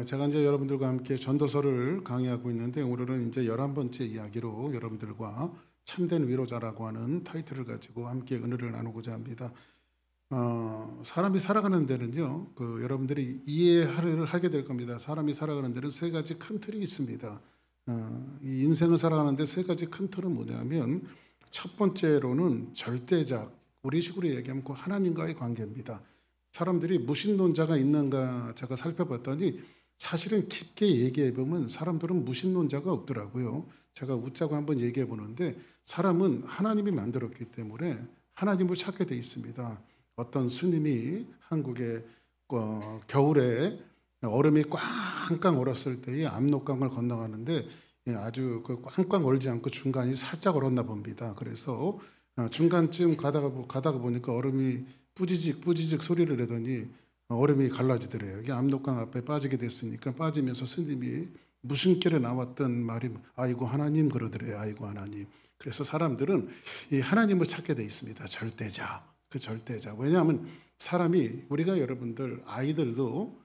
제가 이제 여러분들과 함께 전도서를 강의하고 있는데 오늘은 이제 11번째 이야기로 여러분들과 참된 위로자라고 하는 타이틀을 가지고 함께 은혜를 나누고자 합니다. 사람이 살아가는 데는요, 여러분들이 이해를 하게 될 겁니다. 사람이 살아가는 데는 세 가지 큰 틀이 있습니다. 이 인생을 살아가는데 세 가지 큰 틀은 뭐냐면 첫 번째로는 절대적, 우리식으로 얘기하면 그 하나님과의 관계입니다. 사람들이 무신론자가 있는가 제가 살펴봤더니 사실은 깊게 얘기해 보면 사람들은 무신론자가 없더라고요. 제가 웃자고 한번 얘기해 보는데 사람은 하나님이 만들었기 때문에 하나님을 찾게 돼 있습니다. 어떤 스님이 한국의 겨울에 얼음이 꽝꽝 얼었을 때에 압록강을 건너가는데 아주 꽝꽝 얼지 않고 중간이 살짝 얼었나 봅니다. 그래서 중간쯤 가다가 보니까 얼음이 뿌지직 소리를 내더니 얼음이 갈라지더래요. 이게 압록강 앞에 빠지게 됐으니까 빠지면서 스님이 무슨 길에 나왔던 말이 아이고 하나님 그러더래요. 아이고 하나님. 그래서 사람들은 이 하나님을 찾게 돼 있습니다. 절대자. 그 절대자. 왜냐하면 사람이 우리가 여러분들 아이들도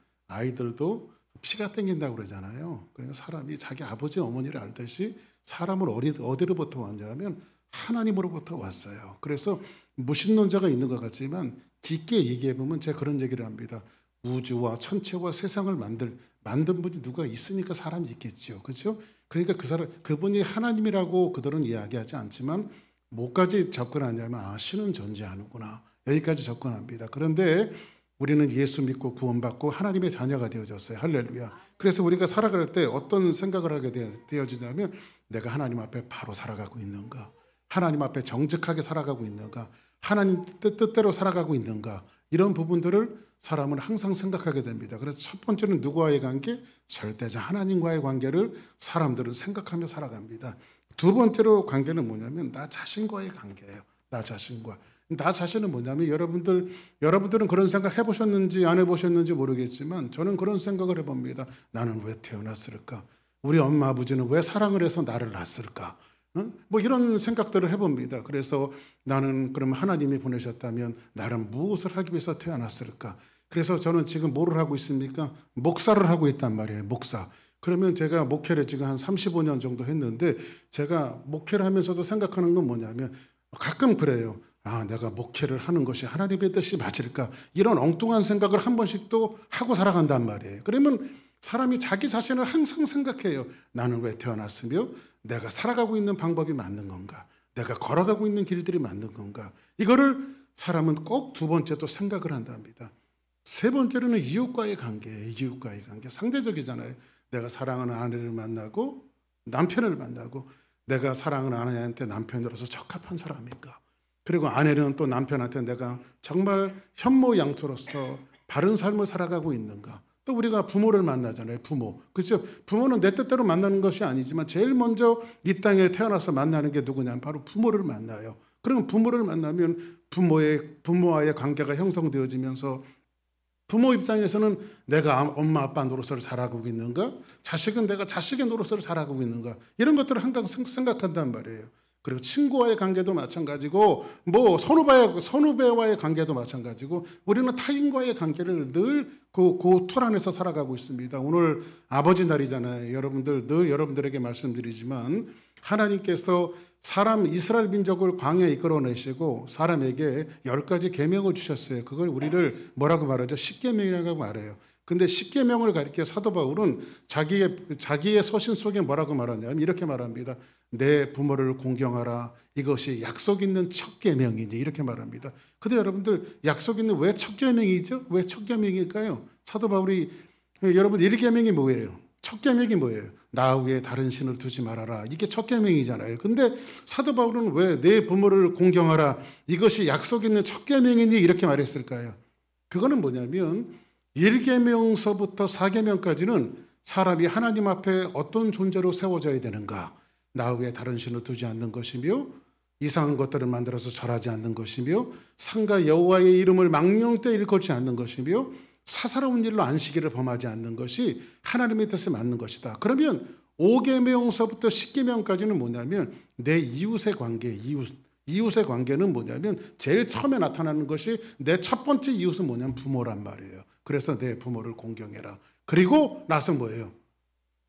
피가 땡긴다고 그러잖아요. 그러니까 사람이 자기 아버지 어머니를 알듯이 사람을 어디로부터 왔냐면 하나님으로부터 왔어요. 그래서 무신론자가 있는 것 같지만 깊게 얘기해 보면 제가 그런 얘기를 합니다. 우주와 천체와 세상을 만든 분이 누가 있으니까 사람이 있겠죠. 그렇죠? 그러니까 그분이 하나님이라고 그들은 이야기하지 않지만 뭐까지 접근하냐면 신은 존재하는구나. 여기까지 접근합니다. 그런데 우리는 예수 믿고 구원받고 하나님의 자녀가 되어졌어요. 할렐루야. 그래서 우리가 살아갈 때 어떤 생각을 하게 되어지냐면 내가 하나님 앞에 바로 살아가고 있는가? 하나님 앞에 정직하게 살아가고 있는가? 하나님 뜻대로 살아가고 있는가? 이런 부분들을 사람은 항상 생각하게 됩니다. 그래서 첫 번째는 누구와의 관계? 절대자 하나님과의 관계를 사람들은 생각하며 살아갑니다. 두 번째로 관계는 뭐냐면 나 자신과의 관계예요. 나 자신과. 나 자신은 뭐냐면 여러분들은 그런 생각 해보셨는지 안 해보셨는지 모르겠지만 저는 그런 생각을 해봅니다. 나는 왜 태어났을까? 우리 엄마 아버지는 왜 사랑을 해서 나를 낳았을까? 뭐 이런 생각들을 해봅니다. 그래서 나는 그럼 하나님이 보내셨다면 나는 무엇을 하기 위해서 태어났을까? 그래서 저는 지금 뭐를 하고 있습니까? 목사를 하고 있단 말이에요. 목사. 그러면 제가 목회를 지금 한 35년 정도 했는데 제가 목회를 하면서도 생각하는 건 뭐냐면 가끔 그래요. 내가 목회를 하는 것이 하나님의 뜻이 맞을까? 이런 엉뚱한 생각을 한 번씩 또 하고 살아간단 말이에요. 그러면 사람이 자기 자신을 항상 생각해요. 나는 왜 태어났으며 내가 살아가고 있는 방법이 맞는 건가? 내가 걸어가고 있는 길들이 맞는 건가? 이거를 사람은 꼭 두 번째 또 생각을 한답니다. 세 번째로는 이웃과의 관계예요. 이웃과의 관계. 상대적이잖아요. 내가 사랑하는 아내를 만나고 남편을 만나고 내가 사랑하는 아내한테 남편으로서 적합한 사람인가? 그리고 아내는 또 남편한테 내가 정말 현모양처로서 바른 삶을 살아가고 있는가? 또 우리가 부모를 만나잖아요. 부모. 그렇죠? 부모는 내 뜻대로 만나는 것이 아니지만 제일 먼저 이 땅에 태어나서 만나는 게 누구냐면 바로 부모를 만나요. 그러면 부모를 만나면 부모와의 관계가 형성되어지면서 부모 입장에서는 내가 엄마 아빠 노릇을 잘하고 있는가? 자식은 내가 자식의 노릇을 잘하고 있는가? 이런 것들을 항상 생각한단 말이에요. 그리고 친구와의 관계도 마찬가지고 뭐 선후배와의 관계도 마찬가지고 우리는 타인과의 관계를 늘 그 틀 안에서 살아가고 있습니다. 오늘 아버지 날이잖아요. 여러분들 늘 여러분들에게 말씀드리지만 하나님께서 이스라엘 민족을 광야에 이끌어내시고 사람에게 10가지 계명을 주셨어요. 그걸 우리를 뭐라고 말하죠? 십계명이라고 말해요. 근데 십계명을 가리켜 사도 바울은 자기의 서신 속에 뭐라고 말하냐면 이렇게 말합니다. 내 부모를 공경하라. 이것이 약속 있는 첫 계명이지 이렇게 말합니다. 근데 여러분들 약속 있는 왜 첫 계명이죠? 왜 첫 계명일까요? 사도 바울이 여러분 1계명이 뭐예요? 첫 계명이 뭐예요? 나 외에 다른 신을 두지 말아라. 이게 첫 계명이잖아요. 근데 사도 바울은 왜 내 부모를 공경하라. 이것이 약속 있는 첫 계명이니 이렇게 말했을까요? 그거는 뭐냐면 1계명서부터 4계명까지는 사람이 하나님 앞에 어떤 존재로 세워져야 되는가? 나 외에 다른 신을 두지 않는 것이며 이상한 것들을 만들어서 절하지 않는 것이며 상가 여호와의 이름을 망령되이 일컫지 않는 것이며 사사로운 일로 안식일을 범하지 않는 것이 하나님의 뜻에 맞는 것이다. 그러면 5계명서부터 10계명까지는 뭐냐면 내 이웃의 관계, 이웃의 관계는 뭐냐면 제일 처음에 나타나는 것이 내 첫 번째 이웃은 뭐냐면 부모란 말이에요. 그래서 내 부모를 공경해라. 그리고 나서 뭐예요?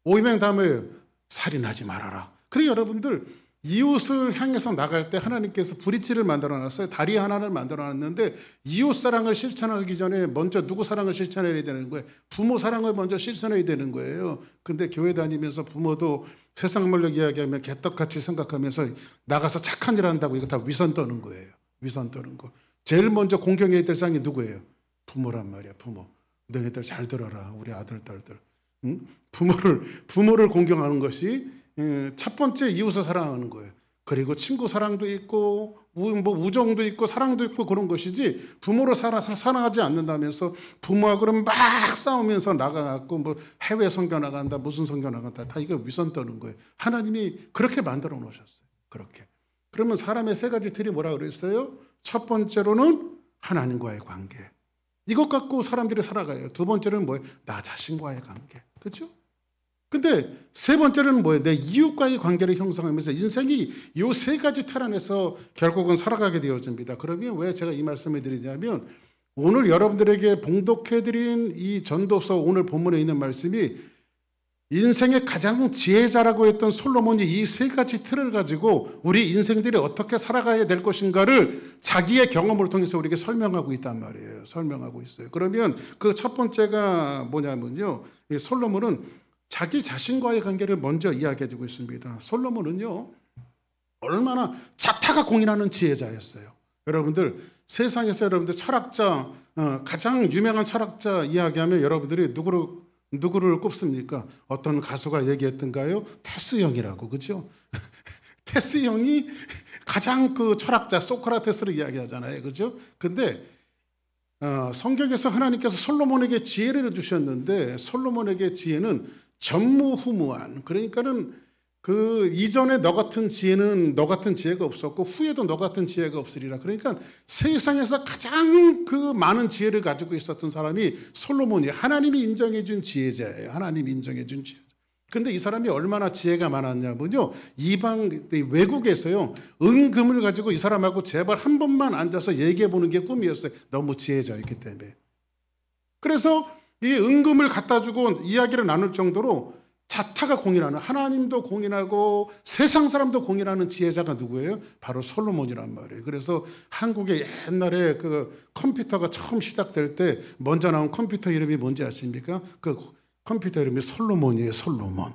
오이맹 다음에 살인하지 말아라. 그리고 여러분들 이웃을 향해서 나갈 때 하나님께서 브릿지를 만들어놨어요. 다리 하나를 만들어놨는데 이웃 사랑을 실천하기 전에 먼저 누구 사랑을 실천해야 되는 거예요? 부모 사랑을 먼저 실천해야 되는 거예요. 근데 교회 다니면서 부모도 세상 말로 이야기하면 개떡같이 생각하면서 나가서 착한 일 한다고 이거 다 위선 떠는 거예요. 위선 떠는 거. 제일 먼저 공경해야 될 상이 누구예요? 부모란 말이야. 부모. 너희들 잘 들어라. 우리 아들 딸들. 응? 부모를 공경하는 것이 첫 번째 이웃을 사랑하는 거예요. 그리고 친구 사랑도 있고 우정도 있고 사랑도 있고 그런 것이지 부모를 사랑하지 않는다면서 부모하고는 막 싸우면서 나가갖고 뭐 해외 선교 나간다 무슨 선교 나간다 다 이거 위선 떠는 거예요. 하나님이 그렇게 만들어 놓으셨어요. 그렇게. 그러면 사람의 세 가지 틀이 뭐라 그랬어요? 첫 번째로는 하나님과의 관계. 이것 갖고 사람들이 살아가요. 두 번째는 뭐예요? 나 자신과의 관계. 그렇죠? 근데 세 번째는 뭐예요? 내 이웃과의 관계를 형성하면서 인생이 이 세 가지 틀 안에서 결국은 살아가게 되어집니다. 그러면 왜 제가 이 말씀을 드리냐면 오늘 여러분들에게 봉독해드린 이 전도서 오늘 본문에 있는 말씀이 인생의 가장 지혜자라고 했던 솔로몬이 이 세 가지 틀을 가지고 우리 인생들이 어떻게 살아가야 될 것인가를 자기의 경험을 통해서 우리에게 설명하고 있단 말이에요. 설명하고 있어요. 그러면 그 첫 번째가 뭐냐면요. 이 솔로몬은 자기 자신과의 관계를 먼저 이야기해주고 있습니다. 솔로몬은요. 얼마나 자타가 공인하는 지혜자였어요. 여러분들 세상에서 여러분들 철학자 가장 유명한 철학자 이야기하면 여러분들이 누구를 꼽습니까? 어떤 가수가 얘기했던가요? 테스 형이라고. 그죠? 테스 형이 가장 그 철학자 소크라테스를 이야기하잖아요. 그죠? 근데 성경에서 하나님께서 솔로몬에게 지혜를 주셨는데 솔로몬에게 지혜는 전무후무한, 그러니까는 그 이전에 너 같은 지혜가 없었고 후에도 너 같은 지혜가 없으리라. 그러니까 세상에서 가장 그 많은 지혜를 가지고 있었던 사람이 솔로몬이 하나님이 인정해 준 지혜자예요. 하나님이 인정해 준 지혜자. 근데 이 사람이 얼마나 지혜가 많았냐면요. 외국에서요. 은금을 가지고 이 사람하고 제발 한 번만 앉아서 얘기해 보는 게 꿈이었어요. 너무 지혜자였기 때문에. 그래서 이 은금을 갖다 주고 이야기를 나눌 정도로 자타가 공인하는, 하나님도 공인하고 세상 사람도 공인하는 지혜자가 누구예요? 바로 솔로몬이란 말이에요. 그래서 한국에 옛날에 그 컴퓨터가 처음 시작될 때 먼저 나온 컴퓨터 이름이 뭔지 아십니까? 그 컴퓨터 이름이 솔로몬이에요. 솔로몬.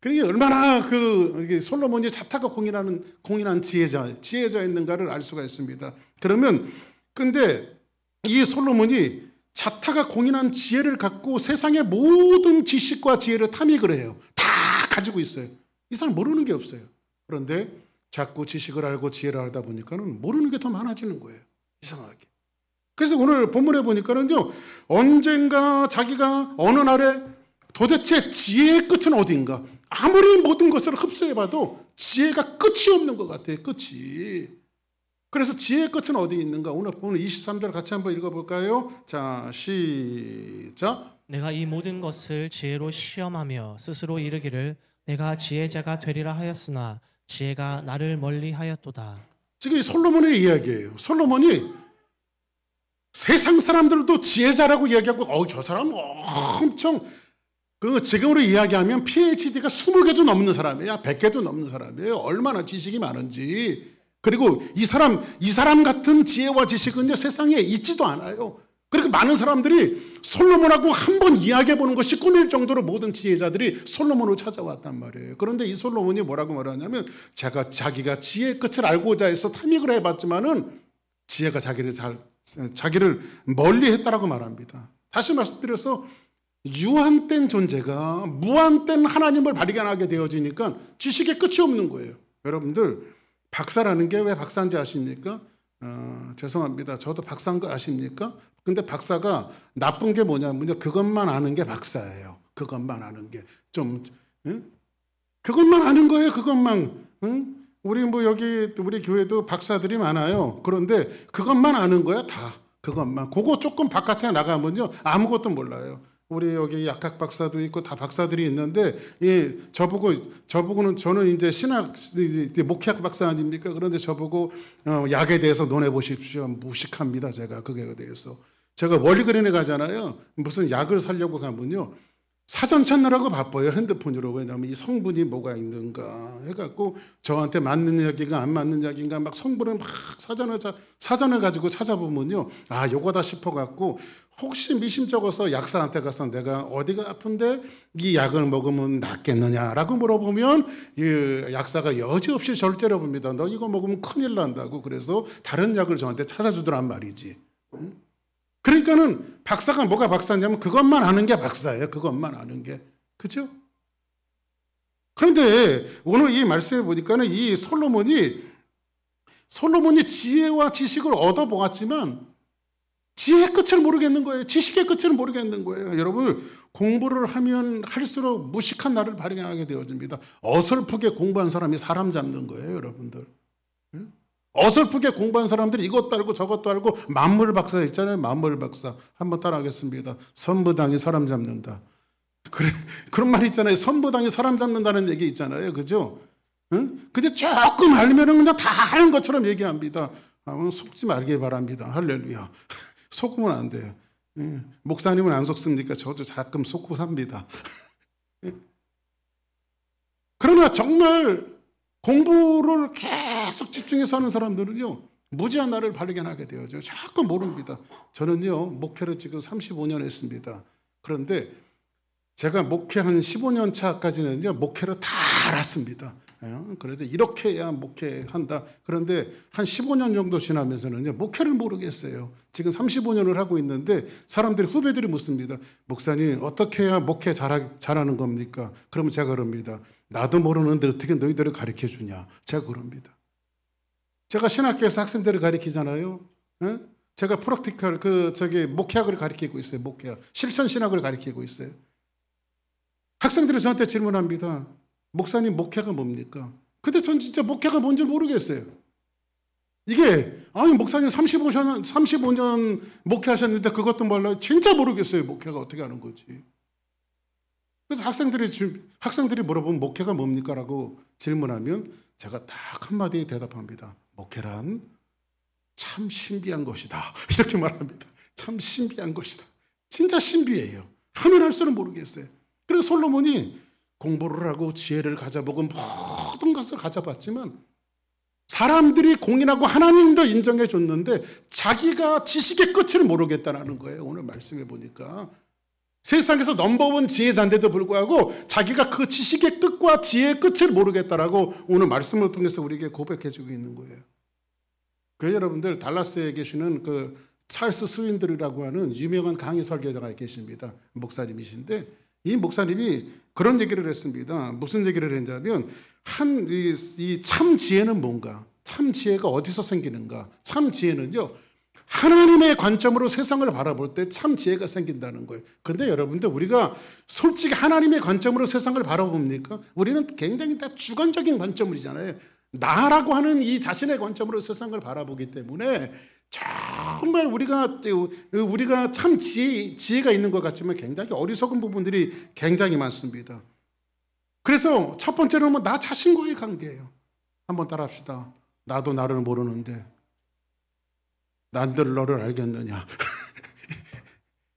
그러니까 얼마나 그 솔로몬이 자타가 공인한 지혜자였는가를 알 수가 있습니다. 그러면 근데 이 솔로몬이 자타가 공인한 지혜를 갖고 세상의 모든 지식과 지혜를 탐닉을 해요. 다 가지고 있어요. 이 사람 모르는 게 없어요. 그런데 자꾸 지식을 알고 지혜를 알다 보니까는 모르는 게 더 많아지는 거예요. 이상하게. 그래서 오늘 본문에 보니까는요, 언젠가 자기가 어느 날에 도대체 지혜의 끝은 어딘가? 아무리 모든 것을 흡수해봐도 지혜가 끝이 없는 것 같아요. 끝이. 그래서 지혜의 끝은 어디 있는가? 오늘 23절 같이 한번 읽어볼까요? 자, 시작. 내가 이 모든 것을 지혜로 시험하며 스스로 이르기를 내가 지혜자가 되리라 하였으나 지혜가 나를 멀리하였도다. 지금 솔로몬의 이야기예요. 솔로몬이 세상 사람들도 지혜자라고 이야기하고 저 사람 엄청 지금으로 이야기하면 PhD가 20개도 넘는 사람이야. 100개도 넘는 사람이에요. 얼마나 지식이 많은지. 그리고 이 사람 같은 지혜와 지식은요, 세상에 있지도 않아요. 그렇게 많은 사람들이 솔로몬하고 한번 이야기해보는 것이 꿈일 정도로 모든 지혜자들이 솔로몬을 찾아왔단 말이에요. 그런데 이 솔로몬이 뭐라고 말하냐면 자기가 지혜의 끝을 알고자 해서 탐닉을 해봤지만은 지혜가 자기를 멀리했다라고 말합니다. 다시 말씀드려서 유한된 존재가 무한된 하나님을 발견하게 되어지니까 지식의 끝이 없는 거예요. 여러분들 박사라는 게 왜 박사인지 아십니까? 죄송합니다. 저도 박사인 거 아십니까? 근데 박사가 나쁜 게 뭐냐면요. 그것만 아는 게 박사예요. 그것만 아는 게. 그것만 아는 거예요. 그것만. 응? 우리 교회도 박사들이 많아요. 그런데 그것만 아는 거야. 다. 그것만. 그거 조금 바깥에 나가면요. 아무것도 몰라요. 우리 여기 약학 박사도 있고 다 박사들이 있는데 저보고는 저는 이제 목회학 박사 아닙니까? 그런데 저보고 약에 대해서 논해 보십시오. 무식합니다. 제가 그거에 대해서 제가 월그린에 가잖아요. 무슨 약을 사려고 가면요. 사전 찾느라고 바빠요. 핸드폰으로. 왜냐하면 이 성분이 뭐가 있는가 해갖고 저한테 맞는 약인가 안 맞는 약인가 막 성분을 막 사전을 가지고 찾아보면요. 아, 요거다 싶어갖고 혹시 미심쩍어서 약사한테 가서 내가 어디가 아픈데 이 약을 먹으면 낫겠느냐라고 물어보면 이 약사가 여지없이 절제를 봅니다. 너 이거 먹으면 큰일 난다고. 그래서 다른 약을 저한테 찾아주더란 말이지. 그러니까는 박사가 뭐가 박사냐면 그것만 아는 게 박사예요. 그것만 아는 게. 그죠? 그런데 오늘 이 말씀에 보니까는 이 솔로몬이 지혜와 지식을 얻어보았지만 지혜의 끝을 모르겠는 거예요. 지식의 끝을 모르겠는 거예요. 여러분, 공부를 하면 할수록 무식한 나를 발견하게 되어집니다. 어설프게 공부한 사람이 사람 잡는 거예요, 여러분들. 어설프게 공부한 사람들이 이것도 알고 저것도 알고 만물 박사 있잖아요. 만물 박사. 한번 따라하겠습니다. 선부당이 사람 잡는다. 그래, 그런 말 있잖아요. 선부당이 사람 잡는다는 얘기 있잖아요. 그죠? 응? 근데 조금 알면은 그냥 다 하는 것처럼 얘기합니다. 속지 말길 바랍니다. 할렐루야. 속으면 안 돼요. 목사님은 안 속습니까? 저도 가끔 속고 삽니다. 그러나 정말 공부를 계속 집중해서 하는 사람들은요, 무지한 나를 발견하게 되어져. 자꾸 모릅니다. 저는요, 목회를 지금 35년 했습니다. 그런데 제가 목회 한 15년 차까지는요, 목회를 다 알았습니다. 그래서 이렇게 해야 목회한다. 그런데 한 15년 정도 지나면서는요, 목회를 모르겠어요. 지금 35년을 하고 있는데 사람들이, 후배들이 묻습니다. 목사님, 어떻게 해야 목회 잘하는 겁니까? 그러면 제가 그럽니다. 나도 모르는데 어떻게 너희들을 가르쳐 주냐. 제가 그럽니다. 제가 신학교에서 학생들을 가르치잖아요. 제가 프랙티컬, 목회학을 가르치고 있어요. 목회학. 실천신학을 가르치고 있어요. 학생들이 저한테 질문합니다. 목사님, 목회가 뭡니까? 근데 전 진짜 목회가 뭔지 모르겠어요. 이게, 아니, 목사님 35년 목회하셨는데 그것도 몰라요? 진짜 모르겠어요. 목회가 어떻게 하는 거지. 그래서 학생들이 물어보면 목회가 뭡니까? 라고 질문하면 제가 딱 한마디에 대답합니다. 목회란 참 신비한 것이다. 이렇게 말합니다. 참 신비한 것이다. 진짜 신비해요. 하면 할수록 모르겠어요. 그래서 솔로몬이 공부를 하고 지혜를 가져보고 모든 것을 가져봤지만 사람들이 공인하고 하나님도 인정해 줬는데 자기가 지식의 끝을 모르겠다는 거예요. 오늘 말씀해 보니까. 세상에서 넘버원 지혜자인데도 불구하고 자기가 그 지식의 끝과 지혜의 끝을 모르겠다라고 오늘 말씀을 통해서 우리에게 고백해 주고 있는 거예요. 그래서 여러분들, 달라스에 계시는 그 찰스 스윈들이라고 하는 유명한 강의 설교자가 계십니다. 목사님이신데 이 목사님이 그런 얘기를 했습니다. 무슨 얘기를 했냐면 이 참 지혜는 뭔가? 참 지혜가 어디서 생기는가? 참 지혜는요, 하나님의 관점으로 세상을 바라볼 때 참 지혜가 생긴다는 거예요. 근데 여러분들, 우리가 솔직히 하나님의 관점으로 세상을 바라봅니까? 우리는 굉장히 다 주관적인 관점이잖아요. 나라고 하는 이 자신의 관점으로 세상을 바라보기 때문에 정말 우리가 참 지혜가 있는 것 같지만 굉장히 어리석은 부분들이 굉장히 많습니다. 그래서 첫 번째로는 나 자신과의 관계예요. 한번 따라합시다. 나도 나를 모르는데 난들 너를 알겠느냐.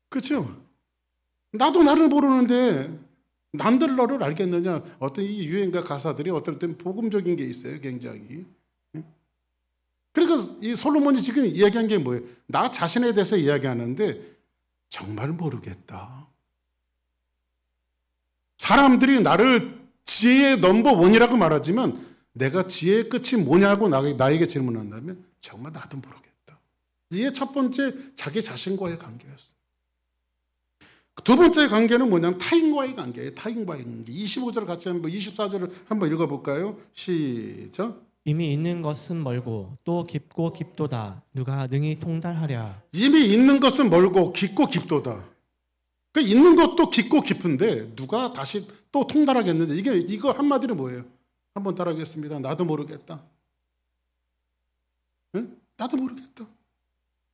그렇죠? 나도 나를 모르는데 난들 너를 알겠느냐. 어떤 이 유행가 가사들이 어떨 때는 복음적인 게 있어요. 굉장히. 그러니까 이 솔로몬이 지금 이야기한 게 뭐예요? 나 자신에 대해서 이야기하는데 정말 모르겠다. 사람들이 나를 지혜의 넘버원이라고 말하지만 내가 지혜의 끝이 뭐냐고 나에게 질문한다면 정말 나도 모르겠다. 이게 첫 번째, 자기 자신과의 관계였어요. 두 번째 관계는 뭐냐면 타인과의 관계예요. 타인과의 관계. 25절 같이 한번 24절을 한번 읽어볼까요? 시작. 이미 있는 것은 멀고 또 깊고 깊도다. 누가 능히 통달하랴. 이미 있는 것은 멀고 깊고 깊도다. 그 있는 것도 깊고 깊은데 누가 다시 또 통달하겠는지. 이거 한마디로 뭐예요? 한번 따라하겠습니다. 나도 모르겠다. 응? 나도 모르겠다.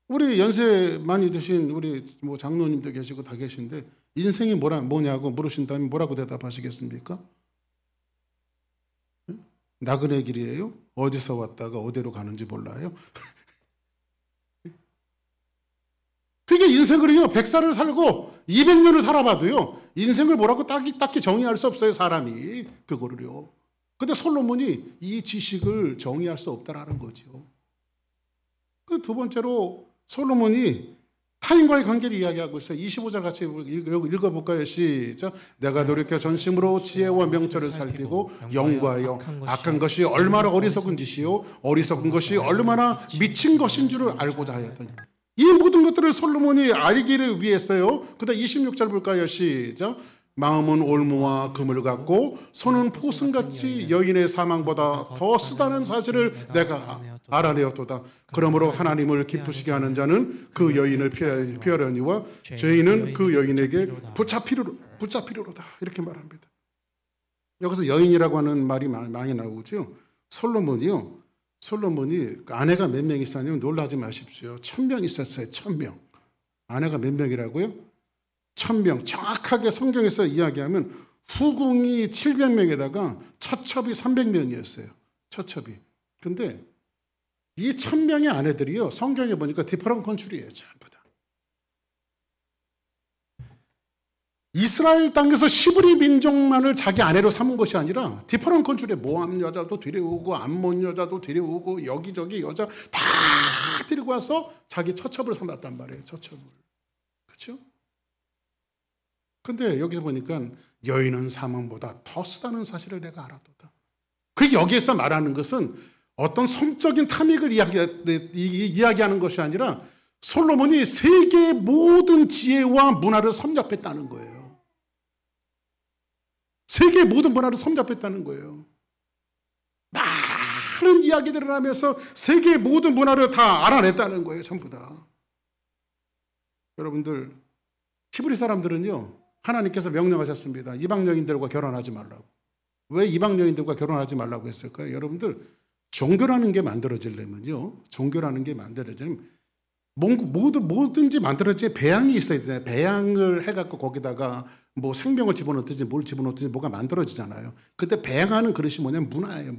우리 연세 많이 드신 우리 장로님도 계시고 다 계신데 인생이 뭐냐고 물으신다면 뭐라고 대답하시겠습니까? 응? 나그네 길이에요? 어디서 왔다가 어디로 가는지 몰라요? 그게 인생을요 100살을 살고 200년을 살아봐도요 인생을 뭐라고 딱히 정의할 수 없어요, 사람이. 그거를요. 근데 솔로몬이 이 지식을 정의할 수 없다라는 거죠. 그 두 번째로 솔로몬이 타인과의 관계를 이야기하고 있어요. 25절 같이 읽어볼까요? 시작. 내가 돌이켜 전심으로 지혜와 명철을 살피고 영과하여 악한 것이 얼마나 어리석은 짓이요 어리석은 것이 얼마나 미친 것인 줄을 알고자 하였더니. 이 모든 것들을 솔로몬이 알기를 위해서요. 그다음 26절 볼까요? 시작. 마음은 올무와 금을 갖고 손은 포승같이 여인의 사망보다 더 쓰다는 사실을 내가 알아내었도다. 그러므로 하나님을 기쁘시게 하는 자는 그 여인을 피하려니와 죄인은 그 여인에게 붙잡히려로다. 이렇게 말합니다. 여기서 여인이라고 하는 말이 많이 나오죠. 솔로몬이 아내가 몇 명 있었냐면 놀라지 마십시오. 1000명 있었어요. 1000명. 아내가 몇 명이라고요? 1000명. 정확하게 성경에서 이야기하면 후궁이 700명에다가 처첩이 300명이었어요. 처첩이. 근데 이 1000명의 아내들이요, 성경에 보니까 디퍼런 컨트리예요. 전부 다. 이스라엘 땅에서 시브리 민족만을 자기 아내로 삼은 것이 아니라 디퍼런 컨트리에 모함 여자도 데려오고 암몬 여자도 데려오고 여기저기 여자 다 데리고 와서 자기 처첩을 삼았단 말이에요. 처첩을. 그렇죠? 근데 여기서 보니까 여인은 사망보다 더 쓰다는 사실을 내가 알았도다. 그 여기에서 말하는 것은 어떤 성적인 탐닉을 이야기하는 것이 아니라 솔로몬이 세계의 모든 지혜와 문화를 섭렵했다는 거예요. 세계의 모든 문화를 섭렵했다는 거예요. 많은 이야기들을 하면서 세계의 모든 문화를 다 알아냈다는 거예요. 전부 다. 여러분들, 히브리 사람들은요, 하나님께서 명령하셨습니다. 이방 여인들과 결혼하지 말라고. 왜 이방 여인들과 결혼하지 말라고 했을까요? 여러분들, 종교라는 게 만들어지려면요, 종교라는 게 만들어지면 뭐든지 만들어지게 배양이 있어야 되잖아요. 배양을 해갖고 거기다가 뭐 생명을 집어넣든지 뭘 집어넣든지 뭐가 만들어지잖아요. 그때 배양하는 그릇이 뭐냐면 문화예요.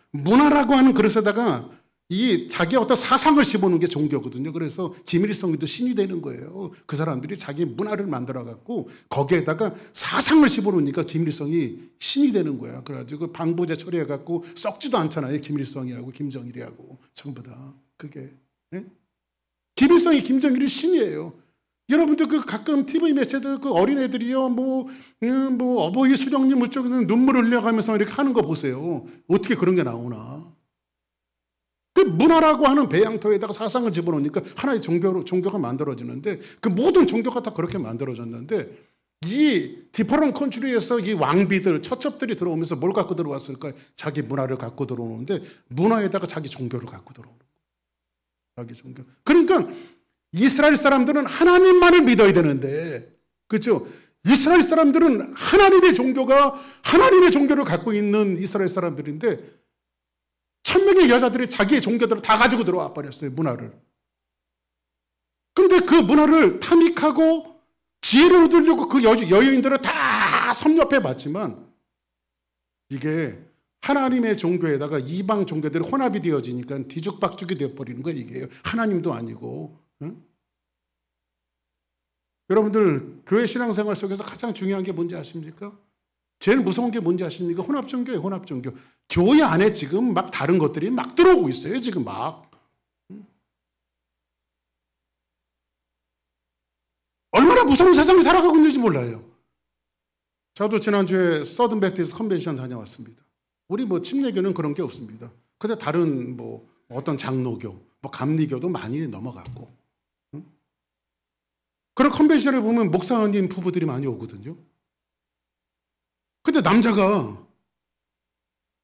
문화라고 하는 그릇에다가 이 자기 어떤 사상을 집어넣는 게 종교거든요. 그래서 김일성도 신이 되는 거예요. 그 사람들이 자기 문화를 만들어갖고 거기에다가 사상을 집어넣으니까 김일성이 신이 되는 거야. 그래가지고 방부제 처리해갖고 썩지도 않잖아요. 김일성이하고 김정일이하고 전부 다. 그게 김일성이 김정일이 신이에요. 여러분들 그 가끔 TV 매체들 그 어린애들이요 뭐 어버이 수령님 물쪽에서 눈물 흘려가면서 이렇게 하는 거 보세요. 어떻게 그런 게 나오나? 그 문화라고 하는 배양토에다가 사상을 집어넣으니까 하나의 종교가 만들어지는데 그 모든 종교가 다 그렇게 만들어졌는데 이 디퍼런 컨트리에서 이 왕비들, 처첩들이 들어오면서 뭘 갖고 들어왔을까요? 자기 문화를 갖고 들어오는데 문화에다가 자기 종교를 갖고 들어오는 거예요. 자기 종교. 그러니까 이스라엘 사람들은 하나님만을 믿어야 되는데, 그렇죠? 이스라엘 사람들은 하나님의 종교를 갖고 있는 이스라엘 사람들인데 1000명의 여자들이 자기의 종교들을 다 가지고 들어와 버렸어요. 문화를. 근데 그 문화를 탐닉하고 지혜를 얻으려고 그 여인들을 다 섭렵해 봤지만 이게 하나님의 종교에다가 이방 종교들이 혼합이 되어지니까 뒤죽박죽이 되어버리는 거예요. 이게 하나님도 아니고. 응? 여러분들 교회 신앙생활 속에서 가장 중요한 게 뭔지 아십니까? 제일 무서운 게 뭔지 아십니까? 혼합종교예요. 혼합종교. 교회 안에 지금 막 다른 것들이 막 들어오고 있어요. 지금 막. 얼마나 무서운 세상을 살아가고 있는지 몰라요. 저도 지난주에 서든 배프티스트 컨벤션 다녀왔습니다. 우리 뭐 침례교는 그런 게 없습니다. 근데 다른 뭐 어떤 장로교, 뭐 감리교도 많이 넘어갔고. 그런 컨벤션에 보면 목사님 부부들이 많이 오거든요. 근데 남자가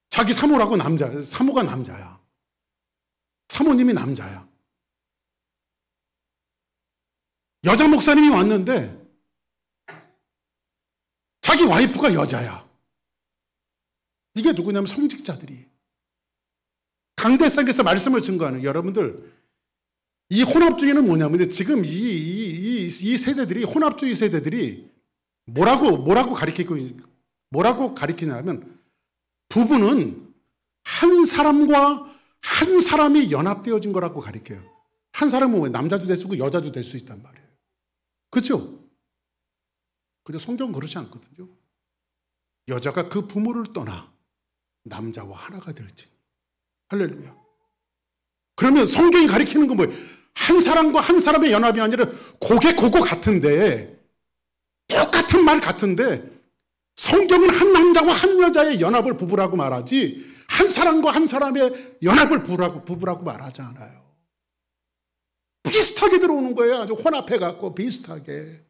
자기 사모라고 사모가 남자야. 사모님이 남자야. 여자 목사님이 왔는데 자기 와이프가 여자야. 이게 누구냐면 성직자들이. 강대상에서 말씀을 증거하는 여러분들, 이 혼합주의는 뭐냐면 지금 이 세대들이, 혼합주의 세대들이 뭐라고 가리키냐면 부부는 한 사람과 한 사람이 연합되어진 거라고 가리켜요. 한 사람은 왜 남자도 될 수 있고 여자도 될 수 있단 말이에요. 그렇죠? 근데 성경은 그렇지 않거든요. 여자가 그 부모를 떠나 남자와 하나가 될지. 할렐루야. 그러면 성경이 가리키는 건 뭐예요? 한 사람과 한 사람의 연합이 아니라 고개 고고 같은데, 똑같은 말 같은데, 성경은 한 남자와 한 여자의 연합을 부부라고 말하지 한 사람과 한 사람의 연합을 부부라고 말하지 않아요. 비슷하게 들어오는 거예요. 아주 혼합해갖고 비슷하게.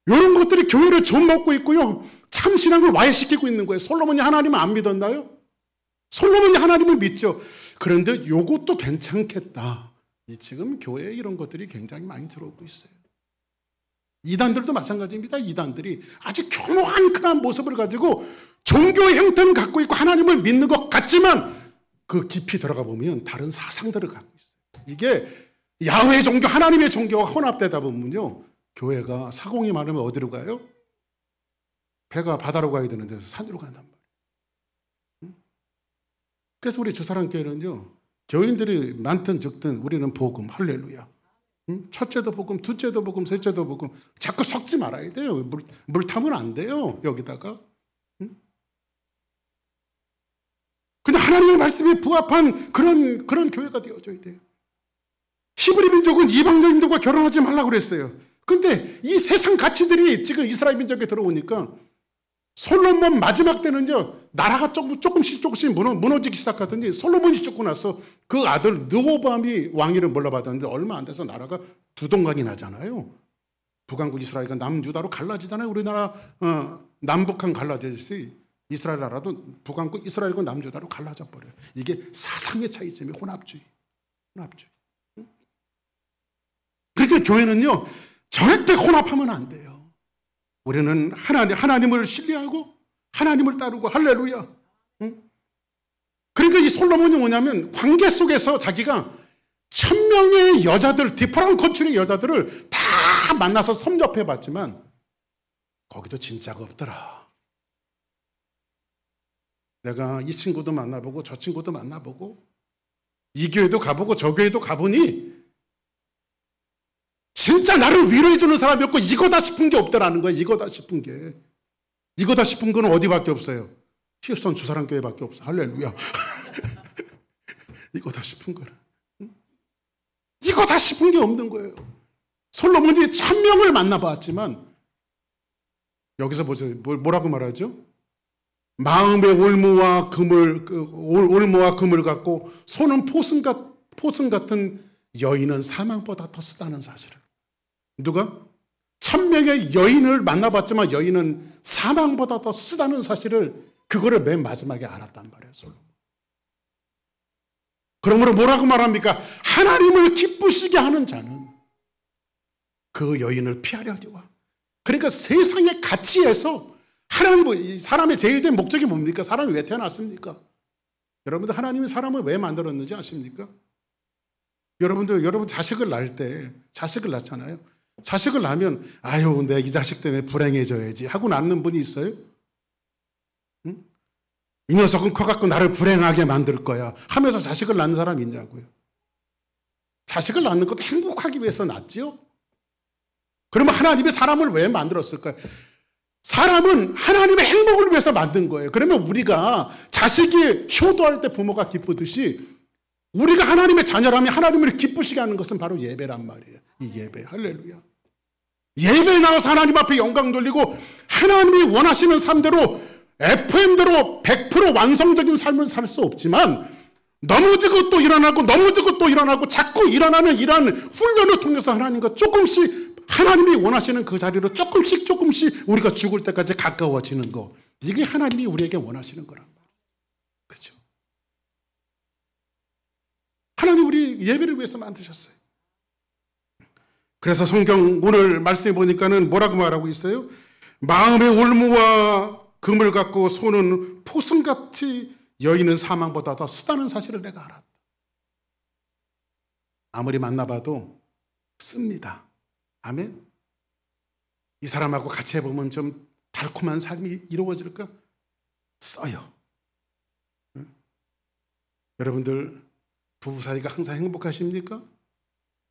이런 것들이 교회를 좀먹고 있고요. 참신앙을 와해시키고 있는 거예요. 솔로몬이 하나님을 안 믿었나요? 솔로몬이 하나님을 믿죠. 그런데 이것도 괜찮겠다. 지금 교회에 이런 것들이 굉장히 많이 들어오고 있어요. 이단들도 마찬가지입니다. 이단들이 아주 교묘한 그런 모습을 가지고 종교의 형태는 갖고 있고 하나님을 믿는 것 같지만 그 깊이 들어가 보면 다른 사상들을 갖고 있어요. 이게 야훼 종교, 하나님의 종교와 혼합되다 보면요, 교회가 사공이 많으면 어디로 가요? 배가 바다로 가야 되는데 산으로 간단 말이에요. 그래서 우리 주사랑교회는요, 교인들이 많든 적든 우리는 복음, 할렐루야. 첫째도 복음, 둘째도 복음, 셋째도 복음. 자꾸 섞지 말아야 돼요. 물 타면 안 돼요, 여기다가. 근데 하나님의 말씀에 부합한 그런 교회가 되어줘야 돼요. 히브리 민족은 이방인들과 결혼하지 말라고 그랬어요. 근데 이 세상 가치들이 지금 이스라엘 민족에 들어오니까 솔로몬 마지막 때는요, 나라가 조금씩 무너지기 시작하더니 솔로몬이 죽고 나서 그 아들 르호보암이 왕위를 물러받았는데 얼마 안 돼서 나라가 두 동강이 나잖아요. 북왕국 이스라엘과 남유다로 갈라지잖아요. 우리나라 남북한 갈라지듯이 이스라엘 나라도 북왕국 이스라엘과 남유다로 갈라져 버려요. 이게 사상의 차이점이 혼합주의. 그러니까 교회는요, 절대 혼합하면 안 돼요. 우리는 하나님을 신뢰하고 하나님을 따르고 할렐루야. 그러니까 이 솔로몬이 뭐냐면 관계 속에서 자기가 1000명의 여자들, 디퍼런 컬처의 여자들을 다 만나서 섭렵해 봤지만 거기도 진짜가 없더라. 내가 이 친구도 만나보고 저 친구도 만나보고 이 교회도 가보고 저 교회도 가보니 진짜 나를 위로해주는 사람이 없고 이거다 싶은 게 없더라는 거예요. 이거다 싶은 게. 이거다 싶은 건 어디밖에 없어요? 휴스턴 주사랑교회밖에 없어. 할렐루야. 이거다 싶은 거는. 이거다 싶은 게 없는 거예요. 솔로몬이 1000명을 만나봤지만 여기서 보세요. 뭐라고 말하죠? 마음의 올무와 금을 갖고 손은 포승 같은 여인은 사망보다 더 쓰다는 사실을. 누가? 1000명의 여인을 만나봤지만 여인은 사망보다 더 쓰다는 사실을 그거를 맨 마지막에 알았단 말이에요. 솔로몬. 그러므로 뭐라고 말합니까? 하나님을 기쁘시게 하는 자는 그 여인을 피하려 하리와. 그러니까 세상의 가치에서 하나님, 사람의 제일 된 목적이 뭡니까? 사람이 왜 태어났습니까? 여러분들 하나님이 사람을 왜 만들었는지 아십니까? 여러분 자식을 낳을 때 자식을 낳잖아요. 자식을 낳으면 아유 내 이 자식 때문에 불행해져야지 하고 낳는 분이 있어요? 응? 이 녀석은 커갖고 나를 불행하게 만들 거야 하면서 자식을 낳는 사람이 있냐고요. 자식을 낳는 것도 행복하기 위해서 낳지요. 그러면 하나님이 사람을 왜 만들었을까요? 사람은 하나님의 행복을 위해서 만든 거예요. 그러면 우리가 자식이 효도할 때 부모가 기쁘듯이 우리가 하나님의 자녀라면 하나님을 기쁘시게 하는 것은 바로 예배란 말이에요. 이 예배. 할렐루야. 예배에 나와서 하나님 앞에 영광 돌리고 하나님이 원하시는 삶대로 FM대로 100% 완성적인 삶을 살 수 없지만 넘어지고 또 일어나고 자꾸 일어나는 이러한 훈련을 통해서 하나님과 조금씩 하나님이 원하시는 그 자리로 조금씩 우리가 죽을 때까지 가까워지는 거. 이게 하나님이 우리에게 원하시는 거란 말이에요. 그렇죠? 하나님 우리 예배를 위해서 만드셨어요. 그래서 성경 오늘 말씀해 보니까는 뭐라고 말하고 있어요? 마음의 올무와 금을 갖고 손은 포승같이 여인은 사망보다 더 쓰다는 사실을 내가 알았다. 아무리 만나봐도 씁니다. 아멘. 이 사람하고 같이 해보면 좀 달콤한 삶이 이루어질까? 써요. 응? 여러분들 부부 사이가 항상 행복하십니까?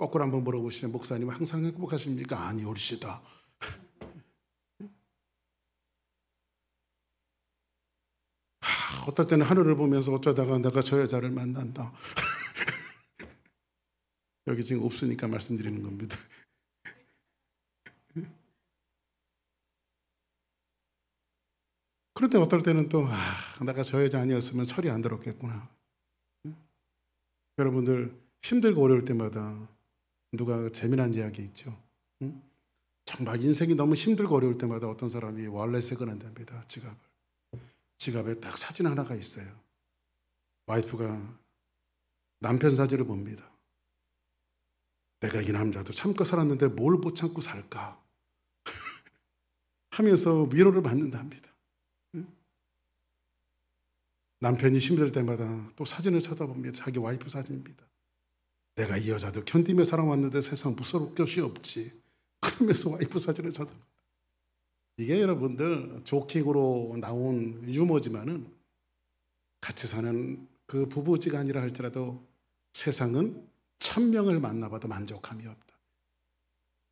거꾸로 한번 물어보시죠. 목사님 항상 행복하십니까? 아니올시다. 어떨 때는 하늘을 보면서 어쩌다가 내가 저 여자를 만난다. 여기 지금 없으니까 말씀드리는 겁니다. 그런데 어떨 때는 또 내가 저 여자 아니었으면 철이 안 들었겠구나. 여러분들 힘들고 어려울 때마다 누가 재미난 이야기 있죠. 정말 인생이 너무 힘들고 어려울 때마다 어떤 사람이 월렛에 꺼낸답니다. 지갑에 딱 사진 하나가 있어요. 와이프가 남편 사진을 봅니다. 내가 이 남자도 참고 살았는데 뭘 못 참고 살까 하면서 위로를 받는답니다. 남편이 힘들 때마다 또 사진을 쳐다봅니다. 자기 와이프 사진입니다. 내가 이 여자도 견디며 살아왔는데 세상 무서울 것이 없지. 그러면서 와이프 사진을 쳐다봅니다. 이게 여러분들 조킹으로 나온 유머지만은 같이 사는 그 부부지간이라 할지라도 세상은 1000명을 만나봐도 만족함이 없다.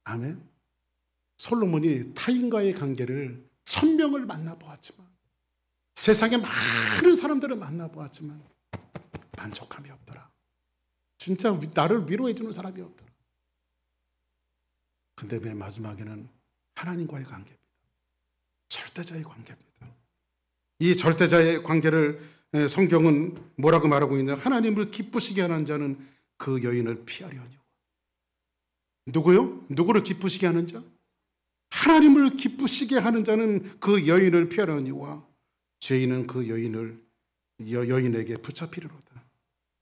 아멘. 솔로몬이 타인과의 관계를 1000명을 만나보았지만, 세상에 많은 사람들을 만나보았지만 만족함이 없더라. 진짜 나를 위로해주는 사람이 없더라. 근데 맨 마지막에는 하나님과의 관계입니다. 절대자의 관계입니다. 이 절대자의 관계를 성경은 뭐라고 말하고 있냐? 하나님을 기쁘시게 하는 자는 그 여인을 피하려니와. 누구요? 누구를 기쁘시게 하는 자? 하나님을 기쁘시게 하는 자는 그 여인을 피하려니와 죄인은 그 여인에게 붙잡히리로다.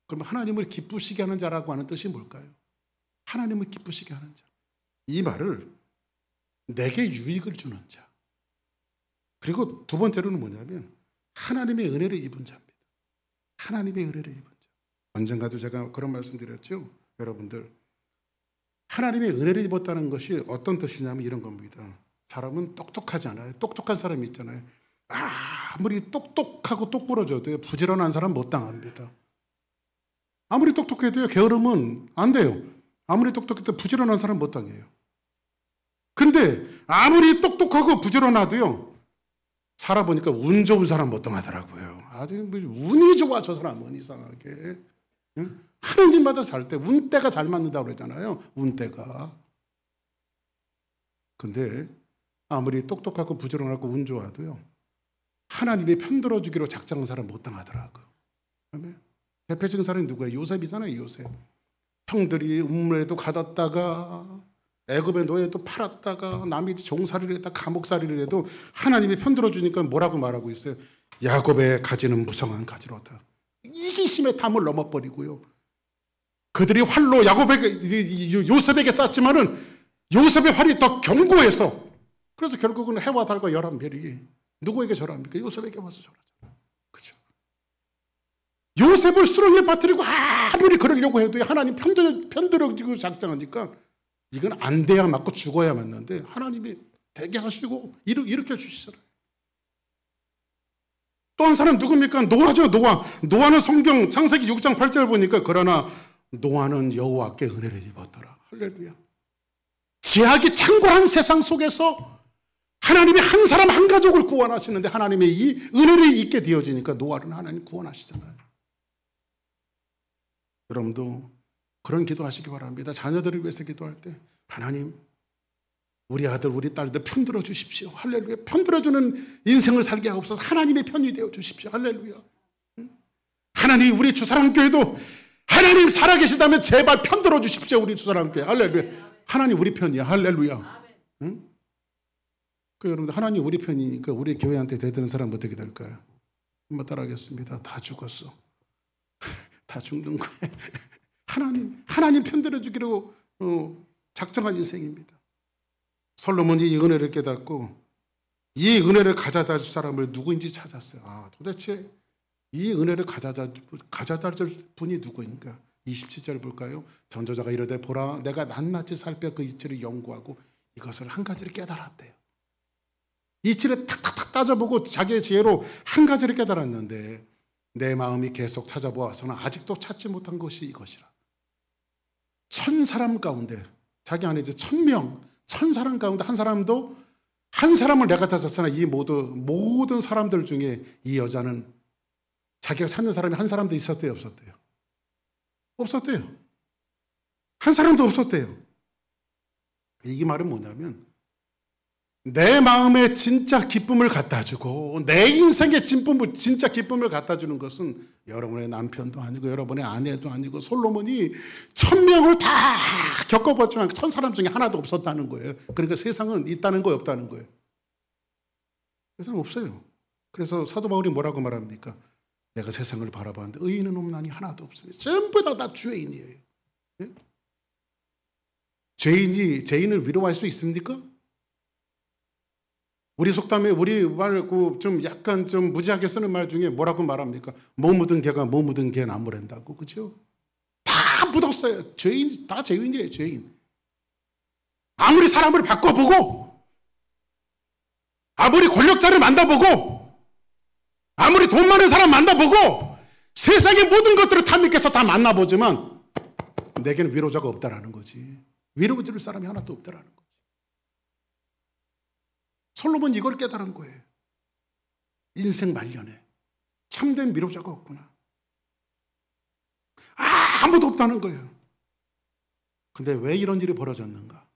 그럼 하나님을 기쁘시게 하는 자라고 하는 뜻이 뭘까요? 하나님을 기쁘시게 하는 자. 이 말을 내게 유익을 주는 자. 그리고 두 번째로는 뭐냐면 하나님의 은혜를 입은 자입니다. 하나님의 은혜를 입은 자. 언젠가도 제가 그런 말씀 드렸죠. 여러분들, 하나님의 은혜를 입었다는 것이 어떤 뜻이냐면 이런 겁니다. 사람은 똑똑하지 않아요. 똑똑한 사람이 있잖아요. 아무리 똑똑하고 똑부러져도요, 부지런한 사람 못 당합니다. 아무리 똑똑해도요, 게으름은 안 돼요. 아무리 똑똑해도 부지런한 사람 못 당해요. 근데 아무리 똑똑하고 부지런하도요, 살아보니까 운 좋은 사람 못 당하더라고요. 아주 운이 좋아, 저 사람은 이상하게. 하는 짓마다 잘 때, 운때가 잘 맞는다고 그러잖아요. 운때가. 근데 아무리 똑똑하고 부지런하고 운 좋아도요, 하나님이 편들어주기로 작정한 사람 못 당하더라고요. 대표적인 사람이 누구예요? 요셉이잖아요. 요셉. 형들이 음모에도 가뒀다가 애굽의 노예도 팔았다가 남이 종살이를 했다 감옥살이를 해도 하나님이 편들어주니까 뭐라고 말하고 있어요? 야곱의 가지는 무성한 가지로다. 이기심의 담을 넘어버리고요, 그들이 활로 요셉에게 쐈지만은 요셉의 활이 더 견고해서, 그래서 결국은 해와 달과 열한 별이 누구에게 절합니까? 요셉에게 와서 절하잖아요. 그죠? 요셉을 수렁에 빠뜨리고 아무리 그러려고 해도 하나님 편들어지고 작정하니까 이건 안 돼야 맞고 죽어야 맞는데 하나님이 되게 하시고 일으켜 주시잖아요. 또 한 사람 누굽니까? 노아죠. 노아는 성경 창세기 6장 8절 보니까 그러나 노아는 여호와께 은혜를 입었더라. 할렐루야. 제약이 창궐한 세상 속에서 하나님이 한 사람 한 가족을 구원하시는데 하나님의 이 은혜를 입게 되어지니까 노아는 하나님 구원하시잖아요. 여러분도 그런 기도하시기 바랍니다. 자녀들을 위해서 기도할 때 하나님, 우리 아들 우리 딸들 편들어 주십시오. 할렐루야. 편들어주는 인생을 살게 하옵소서. 하나님의 편이 되어 주십시오. 할렐루야. 하나님, 우리 주사랑교회도 하나님 살아계시다면 제발 편들어 주십시오. 우리 주사랑교회. 할렐루야. 하나님 우리 편이야. 할렐루야. 응? 그 여러분들, 하나님 우리 편이니까 우리 교회한테 대드는 사람 어떻게 될까요? 한번 따라하겠습니다. 다 죽었어. 다 죽는 거예요. 하나님 편들어 주기로 작정한 인생입니다. 솔로몬이 이 은혜를 깨닫고 이 은혜를 가져다 줄 사람을 누구인지 찾았어요. 도대체 이 은혜를 가져다 줄 분이 누구인가? 27절 볼까요? 전도자가 이르되 보라, 내가 낱낱이 살펴 그 이치를 연구하고 이것을 한 가지를 깨달았대요. 이치를 탁탁탁 따져보고 자기의 지혜로 한 가지를 깨달았는데 내 마음이 계속 찾아보아서는 아직도 찾지 못한 것이 이것이라. 1000사람 가운데, 자기 안에 이제 1000명, 1000사람 가운데 한 사람을 내가 찾았으나 이 모든 사람들 중에 이 여자는 자기가 찾는 사람이 한 사람도 있었대요, 없었대요? 없었대요. 한 사람도 없었대요. 이 말은 뭐냐면 내 마음에 진짜 기쁨을 갖다 주고 내 인생의 진짜 기쁨을 갖다 주는 것은 여러분의 남편도 아니고 여러분의 아내도 아니고 솔로몬이 1000명을 다 겪어봤지만 1000사람 중에 하나도 없었다는 거예요. 그러니까 세상은 있다는 거예요, 없다는 거예요? 세상은 없어요. 그래서 사도 바울이 뭐라고 말합니까? 내가 세상을 바라봤는데 의인은 없나니 하나도 없습니다. 전부 다 죄인이에요. 예? 죄인을 위로할 수 있습니까? 우리 속담에 우리 말고 좀 약간 좀 무지하게 쓰는 말 중에 뭐라고 말합니까? 뭐 묻은 개가 뭐 묻은 개 나무랜다고, 그죠? 다 묻었어요. 다 죄인이에요, 죄인. 아무리 사람을 바꿔보고, 아무리 권력자를 만나보고, 아무리 돈 많은 사람 만나보고, 세상의 모든 것들을 탐닉해서 다 만나보지만 내게는 위로자가 없다라는 거지. 위로해줄 사람이 하나도 없다라는 거지. 솔로몬이 이걸 깨달은 거예요. 인생 말년에 참된 위로자가 없구나. 아무도 없다는 거예요. 근데 왜 이런 일이 벌어졌는가?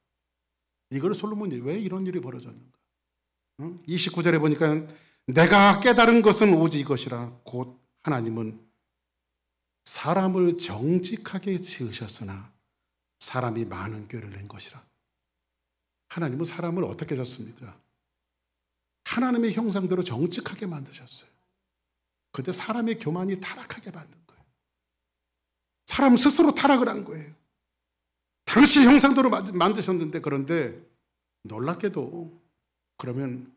이걸 솔로몬이 왜 이런 일이 벌어졌는가? 29절에 보니까 내가 깨달은 것은 오직 이것이라 곧 하나님은 사람을 정직하게 지으셨으나 사람이 많은 꾀를 낸 것이라. 하나님은 사람을 어떻게 졌습니까? 하나님의 형상대로 정직하게 만드셨어요. 그런데 사람의 교만이 타락하게 만든 거예요. 사람 스스로 타락을 한 거예요. 당시 형상대로 만드셨는데, 그런데 놀랍게도 그러면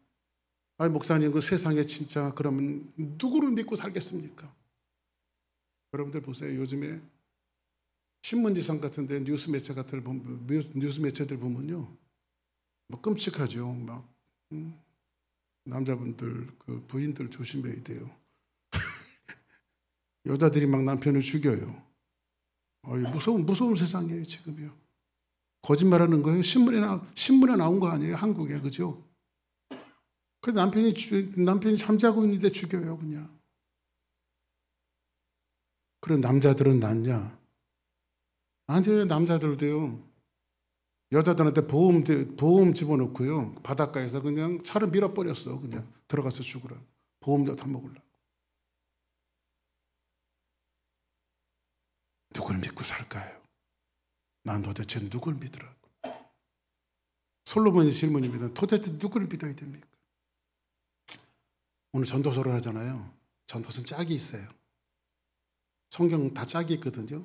목사님 그 세상에 진짜 그러면 누구를 믿고 살겠습니까? 여러분들 보세요. 요즘에 신문지상 같은데 뉴스 매체들 보면요, 뭐 끔찍하죠. 막 남자분들 그 부인들 조심해야 돼요. 여자들이 막 남편을 죽여요. 무서운 세상이에요 지금요. 거짓말하는 거예요. 신문에 나온 거 아니에요, 한국에, 그죠? 그 남편이 잠자고 있는데 죽여요, 그냥. 그런 남자들은 낫냐? 아니에요. 남자들도요, 여자들한테 보험 집어넣고요, 바닷가에서 그냥 차를 밀어버렸어. 그냥 들어가서 죽으라고. 보험료 다 먹으려고. 누굴 믿고 살까요? 난 도대체 누굴 믿으라고? 솔로몬의 질문입니다. 도대체 누굴 믿어야 됩니까? 오늘 전도서를 하잖아요. 전도서는 짝이 있어요. 성경 다 짝이 있거든요.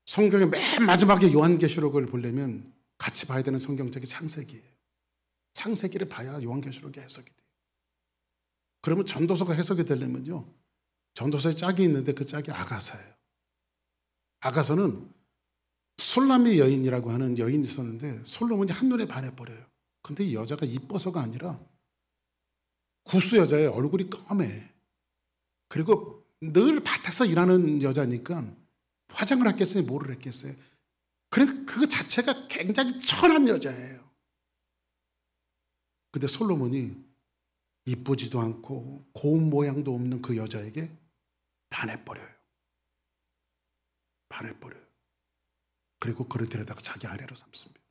성경의 맨 마지막에 요한계시록을 보려면 같이 봐야 되는 성경책이 창세기예요. 창세기를 봐야 요한계시록이 해석이 돼요. 그러면 전도서가 해석이 되려면요, 전도서에 짝이 있는데 그 짝이 아가서예요. 아가서는 술람미 여인이라고 하는 여인이 있었는데 솔로몬이 한눈에 반해버려요. 근데 이 여자가 이뻐서가 아니라 구스 여자예요. 얼굴이 까매. 그리고 늘 밭에서 일하는 여자니까 화장을 했겠어요? 뭐를 했겠어요? 그러니까 그 자체가 굉장히 천한 여자예요. 근데 솔로몬이 이쁘지도 않고 고운 모양도 없는 그 여자에게 반해버려요. 반해버려요. 그리고 그를 데려다가 자기 아내로 삼습니다.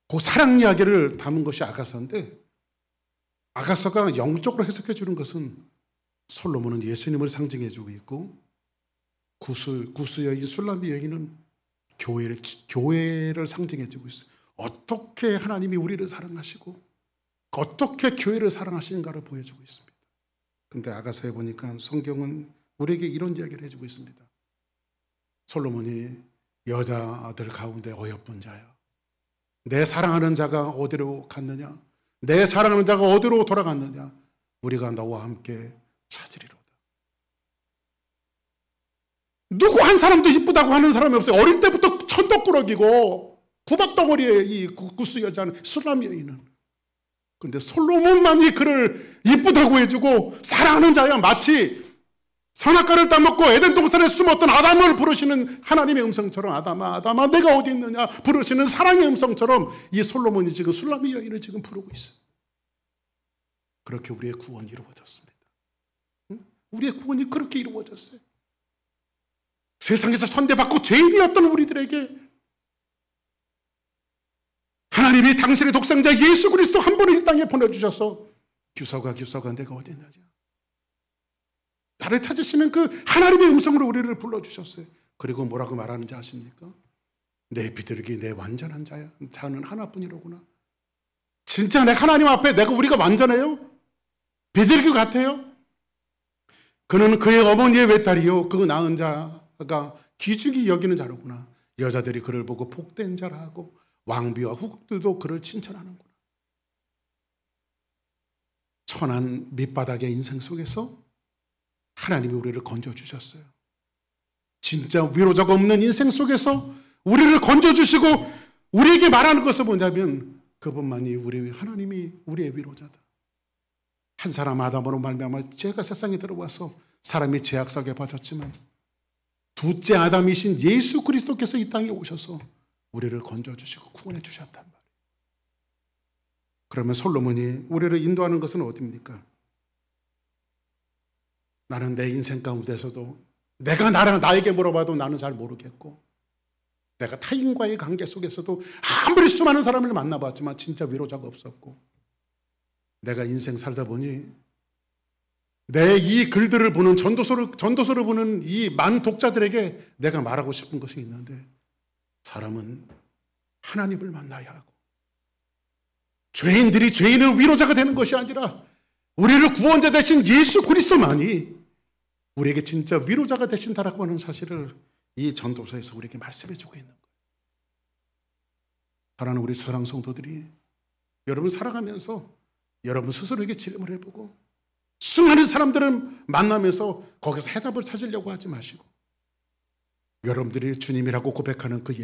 그 사랑 이야기를 담은 것이 아가서인데, 아가서가 영적으로 해석해 주는 것은 솔로몬은 예수님을 상징해 주고 있고, 구스 여인, 술람미 여인은 교회를 상징해 주고 있어요. 어떻게 하나님이 우리를 사랑하시고 어떻게 교회를 사랑하시는가를 보여주고 있습니다. 근데 아가서에 보니까 성경은 우리에게 이런 이야기를 해주고 있습니다. 솔로몬이 여자들 가운데 어여쁜 자야. 내 사랑하는 자가 어디로 갔느냐? 내 사랑하는 자가 어디로 돌아갔느냐? 우리가 너와 함께 찾으리로다. 누구 한 사람도 이쁘다고 하는 사람이 없어요. 어릴 때부터 천덕꾸러기고 구박덩어리에 이 구스 여자는 술람 여인은. 근데 솔로몬만이 그를 이쁘다고 해주고 사랑하는 자야. 마치 선악과를 따먹고 에덴 동산에 숨었던 아담을 부르시는 하나님의 음성처럼 아담아 아담아 내가 어디 있느냐 부르시는 사랑의 음성처럼 이 솔로몬이 지금 술람미 여인을 지금 부르고 있어요. 그렇게 우리의 구원이 이루어졌습니다. 우리의 구원이 그렇게 이루어졌어요. 세상에서 천대받고 죄인이었던 우리들에게 하나님이 당신의 독생자 예수 그리스도 한 분을 이 땅에 보내주셔서 규서가 내가 어디 있느냐 나를 찾으시는 그 하나님의 음성으로 우리를 불러주셨어요. 그리고 뭐라고 말하는지 아십니까? 내 비둘기 내 완전한 자는 하나뿐이로구나. 진짜 내 하나님 앞에 우리가 완전해요? 비둘기 같아요? 그는 그의 어머니의 외딸이요 그 낳은 자가 귀중히 여기는 자로구나. 여자들이 그를 보고 복된 자라 하고 왕비와 후국들도 그를 칭찬하는구나. 천한 밑바닥의 인생 속에서 하나님이 우리를 건져주셨어요. 진짜 위로자가 없는 인생 속에서 우리를 건져주시고 우리에게 말하는 것은 뭐냐면 그분만이 하나님이 우리의 위로자다. 한 사람 아담으로 말미암아 죄가 세상에 들어와서 사람이 죄악 속에 빠졌지만 둘째 아담이신 예수 그리스도께서 이 땅에 오셔서 우리를 건져주시고 구원해 주셨단 말이에요. 그러면 솔로몬이 우리를 인도하는 것은 어디입니까? 나는 내 인생 가운데서도 내가 나에게 물어봐도 나는 잘 모르겠고 내가 타인과의 관계 속에서도 아무리 수많은 사람을 만나봤지만 진짜 위로자가 없었고 내가 인생 살다 보니 내 이 글들을 보는 전도서를 보는 이 많은 독자들에게 내가 말하고 싶은 것이 있는데 사람은 하나님을 만나야 하고 죄인들이 죄인의 위로자가 되는 것이 아니라 우리를 구원자 되신 예수 그리스도만이 우리에게 진짜 위로자가 되신다라고 하는 사실을 이 전도서에서 우리에게 말씀해 주고 있는 거예요. 사랑하는 우리 사랑 성도들이 여러분 살아가면서 여러분 스스로에게 질문을 해보고 수많은 사람들을 만나면서 거기서 해답을 찾으려고 하지 마시고 여러분들이 주님이라고 고백하는 그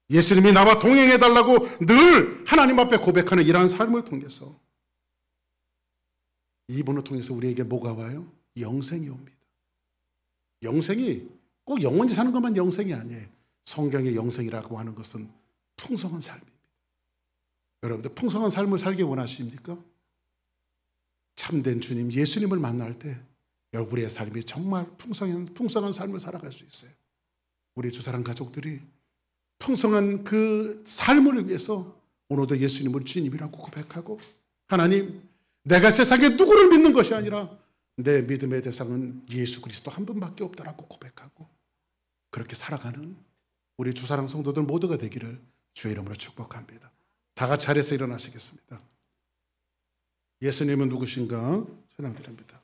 예수님이 나와 동행해달라고 늘 하나님 앞에 고백하는 이러한 삶을 통해서 이분을 통해서 우리에게 뭐가 와요? 영생이 옵니다. 영생이 꼭 영원히 사는 것만 영생이 아니에요. 성경의 영생이라고 하는 것은 풍성한 삶입니다. 여러분들 풍성한 삶을 살기 원하십니까? 참된 주님 예수님을 만날 때 우리의 삶이 정말 풍성한 삶을 살아갈 수 있어요. 우리 주사랑 가족들이 풍성한 그 삶을 위해서 오늘도 예수님을 주님이라고 고백하고 하나님 내가 세상에 누구를 믿는 것이 아니라 내 믿음의 대상은 예수 그리스도 한 분밖에 없다라고 고백하고 그렇게 살아가는 우리 주사랑 성도들 모두가 되기를 주의 이름으로 축복합니다. 다 같이 자리에서 일어나시겠습니다. 예수님은 누구신가? 찬양드립니다.